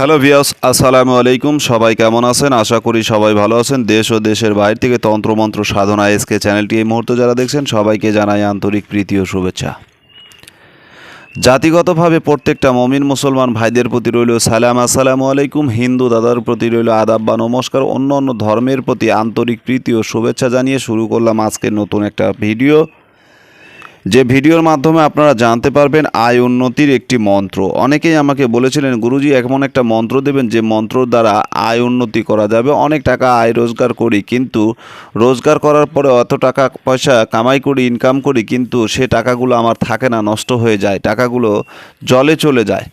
Hello viewers, আসসালামু আলাইকুম। সবাই কেমন আছেন? আশা করি সবাই ভালো আছেন। দেশ ও দেশের বাইরে থেকে তন্ত্রমন্ত্র সাধনা এসকে চ্যানেলটি এই মুহূর্তে যারা দেখছেন সবাইকে জানাই আন্তরিক প্রীতি ও শুভেচ্ছা। জাতিগতভাবে প্রত্যেকটা মমিন মুসলমান ভাইদের প্রতি রইল সালাম, আসসালামু আলাইকুম। হিন্দু দাদার প্রতি রইল আদাব বা নমস্কার। অন্য অন্য ধর্মের প্রতি আন্তরিক প্রীতি ও শুভেচ্ছা জানিয়ে শুরু করলাম আজকের নতুন একটা ভিডিও, যে ভিডিওর মাধ্যমে আপনারা জানতে পারবেন আয় উন্নতির একটি মন্ত্র। অনেকেই আমাকে বলেছিলেন, গুরুজি এমন একটা মন্ত্র দেবেন যে মন্ত্রর দ্বারা আয় উন্নতি করা যাবে। অনেক টাকা আয় রোজগার করি, কিন্তু রোজগার করার পরে অত টাকা পয়সা কামাই করি, ইনকাম করি, কিন্তু সে টাকাগুলো আমার থাকে না, নষ্ট হয়ে যায়। টাকাগুলো জলে চলে যায়,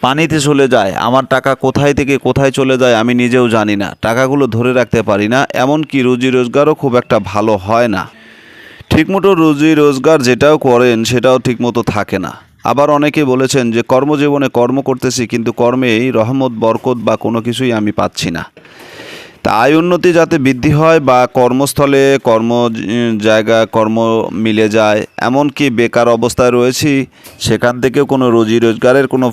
পানিতে চলে যায়। আমার টাকা কোথায় থেকে কোথায় চলে যায় আমি নিজেও জানি না। টাকাগুলো ধরে রাখতে পারি না, এমনকি রুজি রোজগারও খুব একটা ভালো হয় না। ঠিকমতো রুজি রোজগার যেটাও করেন সেটাও ঠিকমতো থাকে না। আবার অনেকে বলেছেন যে কর্মজীবনে কর্ম করতেছি, কিন্তু কর্মেই রহমত বরকত বা কোনো কিছুই আমি পাচ্ছি না। তা আয় উন্নতি যাতে বৃদ্ধি হয় বা কর্মস্থলে জায়গা কর্ম মিলে যায়, এমনকি বেকার অবস্থায় রয়েছি সেখান থেকেও কোনো রুজি রোজগারের কোনো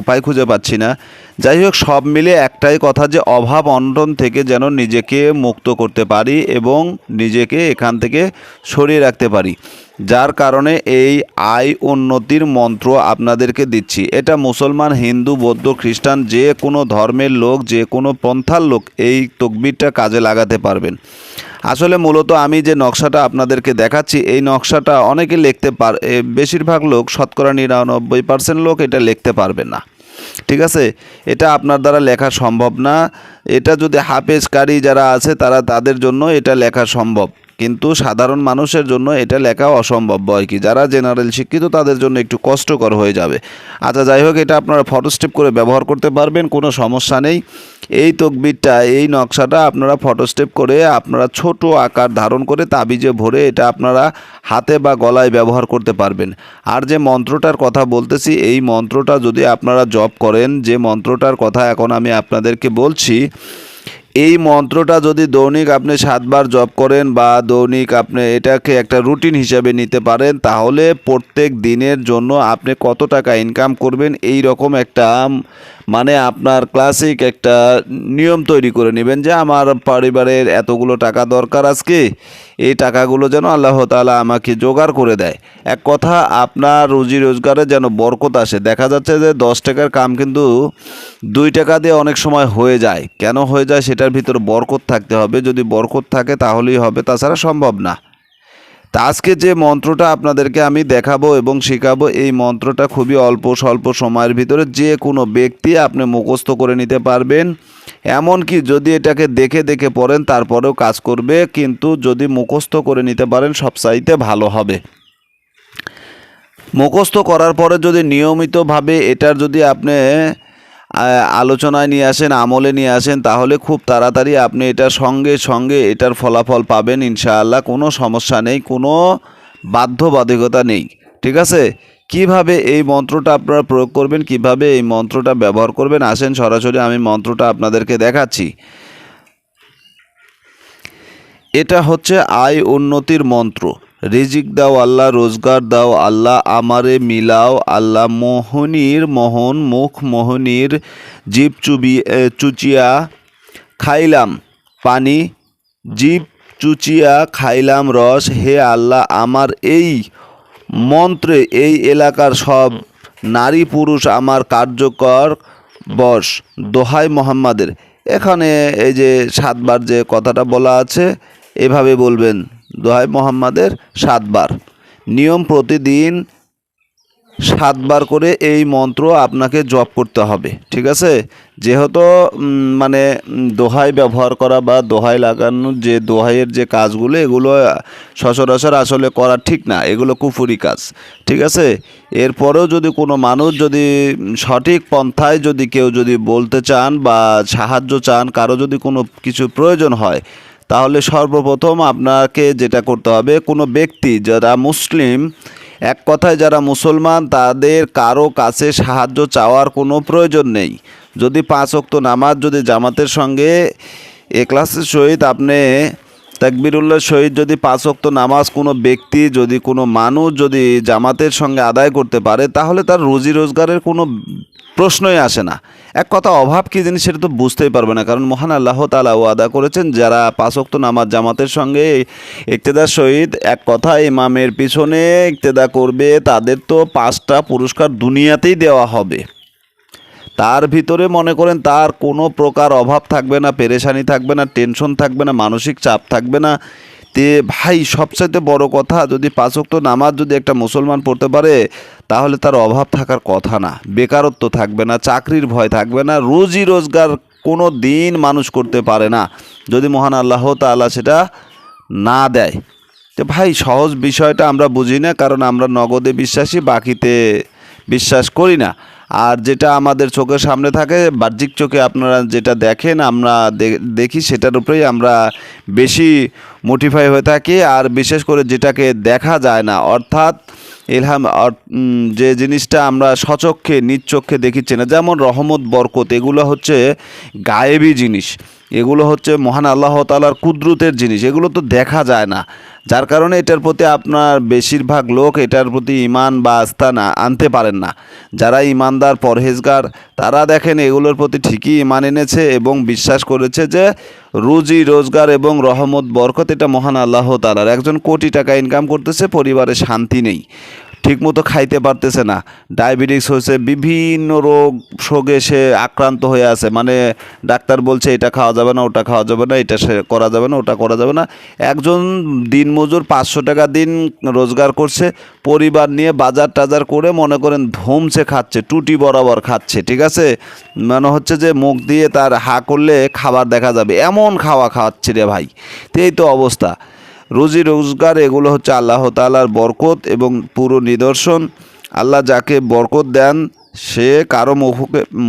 উপায় খুঁজে পাচ্ছি না। যাই হোক, সব মিলে একটাই কথা, যে অভাব অনটন থেকে যেন নিজেকে মুক্ত করতে পারি এবং নিজেকে এখান থেকে সরিয়ে রাখতে পারি। যার কারণে এই আয় উন্নতির মন্ত্র আপনাদেরকে দিচ্ছি। এটা মুসলমান, হিন্দু, বৌদ্ধ, খ্রিস্টান, যে কোনো ধর্মের লোক, যে কোনো পন্থার লোক এই তকবিরটা কাজে লাগাতে পারবেন। আসলে মূলত আমি যে নকশাটা আপনাদেরকে দেখাচ্ছি, এই নকশাটা অনেকে লিখতে বেশিরভাগ লোক, শতকরা 99% লোক এটা লিখতে পারবে না। ঠিক আছে, এটা আপনার দ্বারা লেখা সম্ভব না। এটা যদি হাফেজ কারি যারা আছে তাদের জন্য এটা লেখা সম্ভব, কিন্তু সাধারণ মানুষের জন্য এটা লেখা অসম্ভব। বয় কি, যারা জেনারেল শিক্ষিত তাদের জন্য একটু কষ্টকর হয়ে যাবে। আচ্ছা, যাই হোক, এটা আপনারা ফটো স্টেপ করে ব্যবহার করতে পারবেন, কোনো সমস্যা নেই। এই তকবিরটা, এই নকশাটা আপনারা ফটো স্টেপ করে আপনারা ছোট আকার ধারণ করে তাবিজে ভরে এটা আপনারা হাতে বা গলায় ব্যবহার করতে পারবেন। আর যে মন্ত্রটার কথা বলতেছি, এই মন্ত্রটা যদি আপনারা জপ করেন, যে মন্ত্রটার কথা এখন আমি আপনাদেরকে বলছি, এই মন্ত্রটা যদি দৈনিক আপনি 7 বার জপ করেন বা দৈনিক আপনি এটাকে একটা রুটিন হিসাবে নিতে পারেন, তাহলে প্রত্যেক দিনের জন্য আপনি কত টাকা ইনকাম করবেন এই রকম একটা আপনার ক্লাসিক একটা নিয়ম তৈরি করে নেবেন, যে আমার পরিবারের এতগুলো টাকা দরকার আজকে, এই টাকাগুলো যেন আল্লাহ তাআলা আমাকে জোগাড় করে দেয়। এক কথা, আপনার রুজি রোজগারে যেন বরকত আসে। দেখা যাচ্ছে যে 10 টাকার কাম কিন্তু 2 টাকা দিয়ে অনেক সময় হয়ে যায়। কেন হয়ে যায়? সেটার ভিতর বরকত থাকতে হবে। যদি বরকত থাকে তাহলেই হবে, তাছাড়া সম্ভব না। তা আজকে যে মন্ত্রটা আপনাদেরকে আমি দেখাবো এবং শেখাবো, এই মন্ত্রটা খুবই অল্প স্বল্প সময়ের ভিতরে যে কোনো ব্যক্তি আপনি মুখস্থ করে নিতে পারবেন। এমনকি যদি এটাকে দেখে দেখে পড়েন তারপরেও কাজ করবে, কিন্তু যদি মুখস্থ করে নিতে পারেন সবচাইতে ভালো হবে। মুখস্থ করার পরে যদি নিয়মিতভাবে এটার যদি আপনি আলোচনায় নিয়ে আসেন, আমলে নিয়ে আসেন, তাহলে খুব তাড়াতাড়ি আপনি এটার সঙ্গে সঙ্গে এটার ফলাফল পাবেন ইনশাআল্লাহ। কোনো সমস্যা নেই, কোনো বাধ্যবাধকতা নেই। ঠিক আছে, কিভাবে এই মন্ত্রটা আপনারা প্রয়োগ করবেন, কিভাবে এই মন্ত্রটা ব্যবহার করবেন, আসেন সরাসরি আমি মন্ত্রটা আপনাদেরকে দেখাচ্ছি। এটা হচ্ছে আয় উন্নতির মন্ত্র। রিজিক দাও আল্লাহ, রোজগার দাও আল্লাহ, আমারে মিলাও আল্লাহ, মোহনীর মোহন মুখ মোহনীর জীব চুচিয়া খাইলাম পানি, জীব চুচিয়া খাইলাম রস, হে আল্লাহ আমার এই মন্ত্রে এই এলাকার সব নারী পুরুষ আমার কার্যকর বশ, দোহাই মোহাম্মদের। এখানে এই যে 7 বার যে কথাটা বলা আছে, এভাবে বলবেন, দোহাই মোহাম্মদের 7 বার। নিয়ম প্রতিদিন 7 বার করে এই মন্ত্র আপনাকে জপ করতে হবে। ঠিক আছে, যেহেতু দোহাই ব্যবহার করা বা দোহাই লাগানোর যে দোহাইয়ের যে কাজগুলো, এগুলো সচরাচর আসলে করা ঠিক না, এগুলো কুফরি কাজ। ঠিক আছে, এরপরেও যদি কোনো মানুষ যদি সঠিক পন্থায় যদি কেউ যদি বলতে চান বা সাহায্য চান, কারো যদি কোনো কিছু প্রয়োজন হয়, তাহলে সর্বপ্রথম আপনাকে যেটা করতে হবে, কোনো ব্যক্তি যারা মুসলিম, এক কথায় যারা মুসলমান, তাদের কারো কাছে সাহায্য চাওয়ার কোনো প্রয়োজন নেই। যদি 5 ওয়াক্ত নামাজ যদি জামাতের সঙ্গে এখলাসের সহিত আপনি তাকবীরুল্লাহ সহিত যদি 5 ওয়াক্ত নামাজ কোনো ব্যক্তি যদি কোনো মানুষ যদি জামাতের সঙ্গে আদায় করতে পারে তাহলে তার রুজি রোজগারের কোনো প্রশ্নই আসে না। এক কথা অভাব কী জিনিস সেটা তো বুঝতেই পারবে না, কারণ মহান আল্লাহ তাআলা ওয়াদা করেছেন যারা 5 ওয়াক্ত নামাজ জামাতের সঙ্গে ইক্তেদার সহিত এক কথা ইমামের পিছনে ইক্তেদা করবে তাদের তো 5টা পুরস্কার দুনিয়াতেই দেওয়া হবে। তার ভিতরে মনে করেন তার কোনো প্রকার অভাব থাকবে না, পেরেশানি থাকবে না, টেনশন থাকবে না, মানসিক চাপ থাকবে না। তে ভাই সবচাইতে বড় কথা, যদি 5 ওয়াক্ত নামাজ যদি একটা মুসলমান পড়তে পারে তাহলে তার অভাব থাকার কথা না, বেকারত্ব থাকবে না, চাকরির ভয় থাকবে না, রুজি রোজগার কোনো দিন মানুষ করতে পারে না যদি মহান আল্লাহ তাআলা সেটা না দেয়। তো ভাই সহজ বিষয়টা আমরা বুঝি না, কারণ আমরা নগদে বিশ্বাসী, বাকিতে বিশ্বাস করি না। আর যেটা আমাদের চোখের সামনে থাকে, বাহ্যিক চোখে আপনারা যেটা দেখেন আমরা দেখি সেটার উপরেই আমরা বেশি মোটিফাই হয়ে থাকি। আর বিশেষ করে যেটাকে দেখা যায় না, অর্থাৎ ইলহাম যে জিনিসটা আমরা স্বচক্ষে নিজ চক্ষে দেখিচ্ছি না, যেমন রহমত বরকত, এগুলো হচ্ছে গায়েবী জিনিস, এগুলো হচ্ছে মহান আল্লাহ তাআলার কুদরতের জিনিস, এগুলো তো দেখা যায় না। যার কারণে এটার প্রতি আপনার বেশিরভাগ লোক এটার প্রতি ঈমান বা আস্থা না আনতে পারেন না। যারা ঈমানদার পরহেজগার তারা দেখেন এগুলোর প্রতি ঠিকই ঈমান এনেছে এবং বিশ্বাস করেছে যে রুজি রোজগার এবং রহমত বরকত এটা মহান আল্লাহ তাআলার। একজন কোটি টাকা ইনকাম করতেছে, পরিবারে শান্তি নেই, ঠিকমতো খাইতে পারতেছে না, ডায়াবেটিস হয়েছে, বিভিন্ন রোগে সে আক্রান্ত হয়ে আছে, মানে ডাক্তার বলছে এটা খাওয়া যাবে না, ওটা খাওয়া যাবে না, এটা করা যাবে না, ওটা করা যাবে না। একজন দিনমজুর 500 টাকা দিন রোজগার করছে, পরিবার নিয়ে বাজার টাজার করে মনে করেন ধুমছে খাচ্ছে, টুটি বরাবর খাচ্ছে, ঠিক আছে, মানে হচ্ছে যে মুখ দিয়ে তার হা করলে খাবার দেখা যাবে এমন খাওয়া খাওয়াচ্ছে রে ভাই। তো এই তো অবস্থা। রুজি রোজগার এগুলো হচ্ছে আল্লাহ তাআলার বরকত এবং পুরো নিদর্শন। আল্লাহ যাকে বরকত দেন সে কারো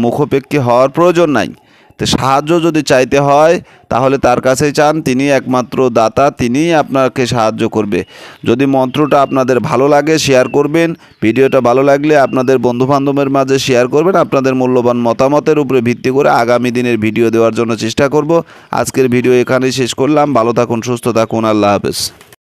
মুখাপেক্ষী হওয়ার প্রয়োজন নাই। তো সাহায্য যদি চাইতে হয় তাহলে তার কাছেই চান, তিনি একমাত্র দাতা, তিনিই আপনাকে সাহায্য করবে। যদি মন্ত্রটা আপনাদের ভালো লাগে শেয়ার করবেন, ভিডিওটা ভালো লাগলে আপনাদের বন্ধুবান্ধবের মাঝে শেয়ার করবেন। আপনাদের মূল্যবান মতামতের উপরে ভিত্তি করে আগামী দিনের ভিডিও দেওয়ার জন্য চেষ্টা করব। আজকের ভিডিও এখানেই শেষ করলাম। ভালো থাকুন, সুস্থ থাকুন, আল্লাহ হাফেজ।